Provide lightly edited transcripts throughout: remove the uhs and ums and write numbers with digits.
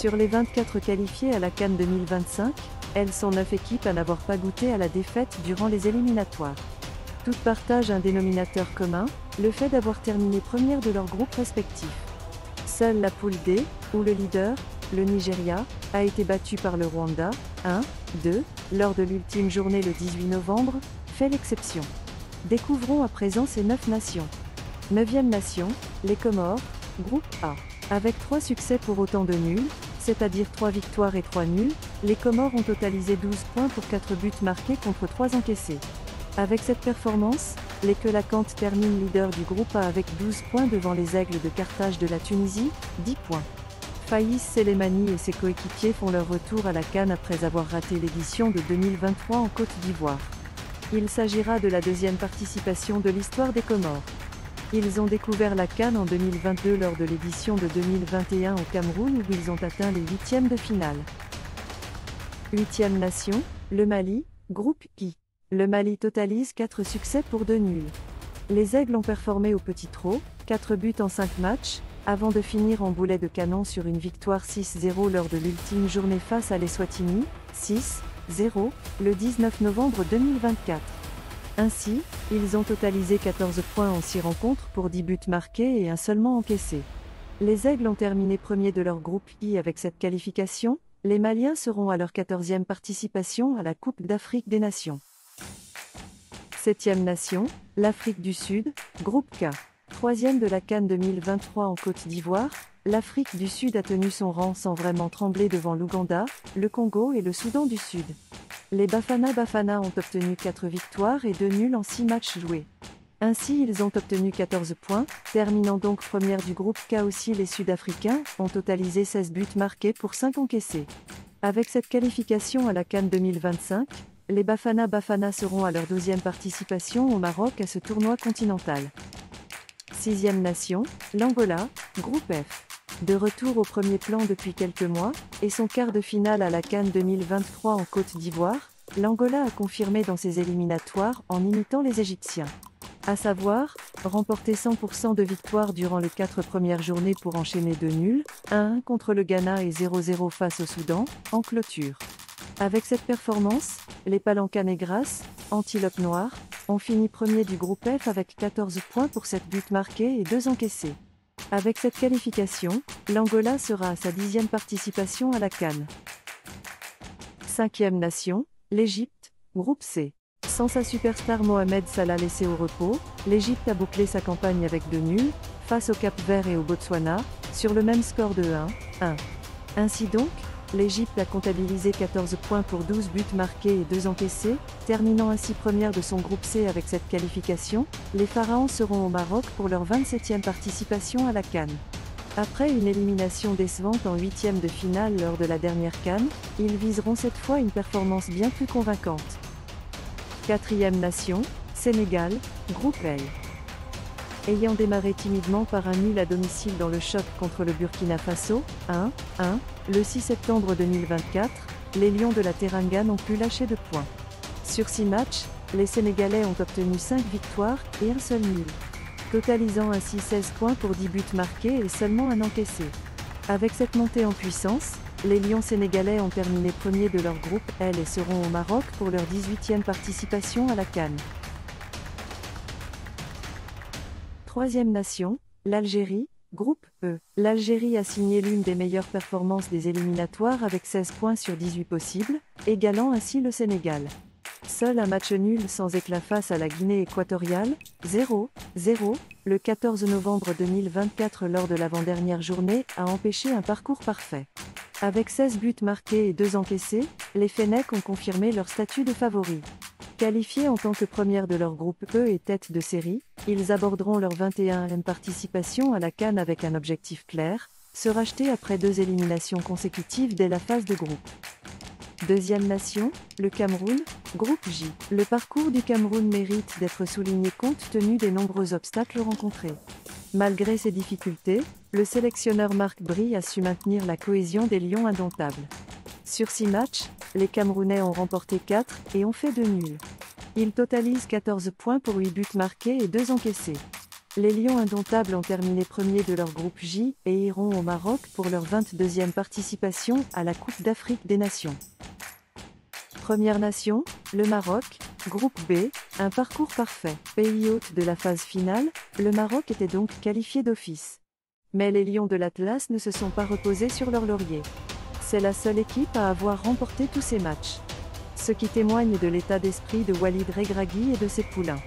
Sur les 24 qualifiées à la CAN 2025, elles sont 9 équipes à n'avoir pas goûté à la défaite durant les éliminatoires. Toutes partagent un dénominateur commun, le fait d'avoir terminé première de leur groupe respectif. Seule la poule D, où le leader, le Nigeria, a été battu par le Rwanda, 1-2, lors de l'ultime journée le 18 novembre, fait l'exception. Découvrons à présent ces 9 nations. 9e nation, les Comores, groupe A. Avec 3 succès pour autant de nuls, c'est-à-dire 3 victoires et 3 nuls, les Comores ont totalisé 12 points pour 4 buts marqués contre 3 encaissés. Avec cette performance, les Kelakante terminent leader du groupe A avec 12 points devant les Aigles de Carthage de la Tunisie, 10 points. Faïs Selemani et ses coéquipiers font leur retour à la CAN après avoir raté l'édition de 2023 en Côte d'Ivoire. Il s'agira de la deuxième participation de l'histoire des Comores. Ils ont découvert la CAN en 2022 lors de l'édition de 2021 au Cameroun où ils ont atteint les huitièmes de finale. 8e nation, le Mali, groupe I. Le Mali totalise 4 succès pour 2 nuls. Les Aigles ont performé au petit trot, 4 buts en 5 matchs, avant de finir en boulet de canon sur une victoire 6-0 lors de l'ultime journée face à l'Eswatini, 6-0, le 19 novembre 2024. Ainsi, ils ont totalisé 14 points en 6 rencontres pour 10 buts marqués et un seulement encaissé. Les Aigles ont terminé premier de leur groupe I avec cette qualification, les Maliens seront à leur 14e participation à la Coupe d'Afrique des Nations. 7e nation, l'Afrique du Sud, groupe K. 3e de la CAN 2023 en Côte d'Ivoire, l'Afrique du Sud a tenu son rang sans vraiment trembler devant l'Ouganda, le Congo et le Soudan du Sud. Les Bafana Bafana ont obtenu 4 victoires et 2 nuls en 6 matchs joués. Ainsi ils ont obtenu 14 points, terminant donc première du groupe K. Aussi les Sud-Africains ont totalisé 16 buts marqués pour 5 encaissés. Avec cette qualification à la CAN 2025, les Bafana Bafana seront à leur 12e participation au Maroc à ce tournoi continental. 6e nation, l'Angola, groupe F. De retour au premier plan depuis quelques mois, et son quart de finale à la CAN 2023 en Côte d'Ivoire, l'Angola a confirmé dans ses éliminatoires en imitant les Égyptiens. À savoir, remporter 100% de victoires durant les 4 premières journées pour enchaîner 2 nuls, 1-1 contre le Ghana et 0-0 face au Soudan, en clôture. Avec cette performance, les Palanca Negras, Antilope Noire, ont fini premier du groupe F avec 14 points pour 7 buts marqués et 2 encaissés. Avec cette qualification, l'Angola sera à sa 10e participation à la CAN. 5e nation, l'Égypte, groupe C. Sans sa superstar Mohamed Salah laissé au repos, l'Égypte a bouclé sa campagne avec 2 nuls, face au Cap-Vert et au Botswana, sur le même score de 1-1. Ainsi donc, l'Égypte a comptabilisé 14 points pour 12 buts marqués et 2 encaissés, terminant ainsi première de son groupe C avec cette qualification. Les Pharaons seront au Maroc pour leur 27e participation à la CAN. Après une élimination décevante en 8e de finale lors de la dernière CAN, ils viseront cette fois une performance bien plus convaincante. 4e nation, Sénégal, groupe L. Ayant démarré timidement par un nul à domicile dans le choc contre le Burkina Faso, 1-1, le 6 septembre 2024, les Lions de la Teranga n'ont plus lâché de points. Sur 6 matchs, les Sénégalais ont obtenu 5 victoires et un seul nul, totalisant ainsi 16 points pour 10 buts marqués et seulement un encaissé. Avec cette montée en puissance, les Lions sénégalais ont terminé premier de leur groupe L et seront au Maroc pour leur 18e participation à la CAN. 3e nation, l'Algérie, groupe E. L'Algérie a signé l'une des meilleures performances des éliminatoires avec 16 points sur 18 possibles, égalant ainsi le Sénégal. Seul un match nul sans éclat face à la Guinée équatoriale, 0-0, le 14 novembre 2024 lors de l'avant-dernière journée, a empêché un parcours parfait. Avec 16 buts marqués et 2 encaissés, les Fennecs ont confirmé leur statut de favoris. Qualifiés en tant que première de leur groupe E et tête de série, ils aborderont leur 21e participation à la CAN avec un objectif clair, se racheter après 2 éliminations consécutives dès la phase de groupe. 2e nation, le Cameroun, groupe J. Le parcours du Cameroun mérite d'être souligné compte tenu des nombreux obstacles rencontrés. Malgré ces difficultés, le sélectionneur Marc Bry a su maintenir la cohésion des Lions indomptables. Sur 6 matchs, les Camerounais ont remporté 4 et ont fait 2 nuls. Ils totalisent 14 points pour 8 buts marqués et 2 encaissés. Les Lions indomptables ont terminé premiers de leur groupe J et iront au Maroc pour leur 22e participation à la Coupe d'Afrique des Nations. Première nation, le Maroc, groupe B, un parcours parfait. Pays hôte de la phase finale, le Maroc était donc qualifié d'office. Mais les Lions de l'Atlas ne se sont pas reposés sur leur laurier. C'est la seule équipe à avoir remporté tous ces matchs. Ce qui témoigne de l'état d'esprit de Walid Regragui et de ses poulains.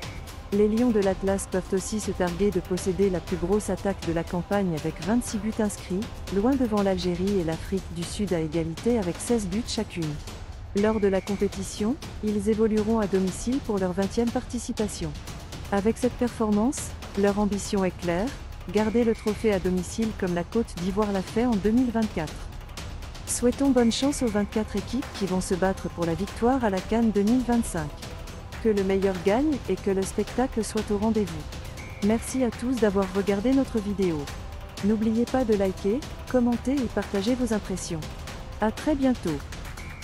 Les Lions de l'Atlas peuvent aussi se targuer de posséder la plus grosse attaque de la campagne avec 26 buts inscrits, loin devant l'Algérie et l'Afrique du Sud à égalité avec 16 buts chacune. Lors de la compétition, ils évolueront à domicile pour leur 20e participation. Avec cette performance, leur ambition est claire, garder le trophée à domicile comme la Côte d'Ivoire l'a fait en 2024. Souhaitons bonne chance aux 24 équipes qui vont se battre pour la victoire à la CAN 2025. Que le meilleur gagne et que le spectacle soit au rendez-vous. Merci à tous d'avoir regardé notre vidéo. N'oubliez pas de liker, commenter et partager vos impressions. À très bientôt.